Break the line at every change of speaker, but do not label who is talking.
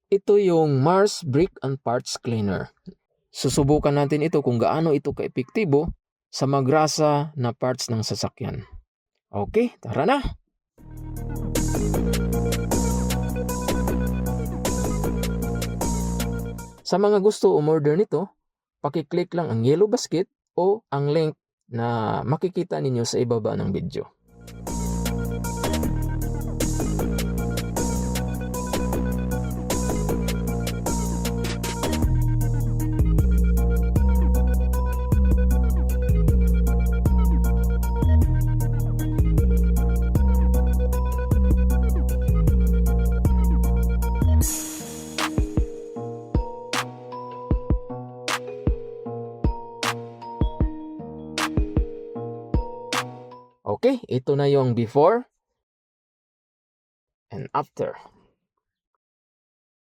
Ito yung Mars Brick and Parts Cleaner. Susubukan natin ito kung gaano ito kaepektibo sa magrasa na parts ng sasakyan. Okay, tara na! Sa mga gusto umorder nito, pakiclick lang ang yellow basket o ang link na makikita ninyo sa ibaba ng video. Okay, ito na yung before and after.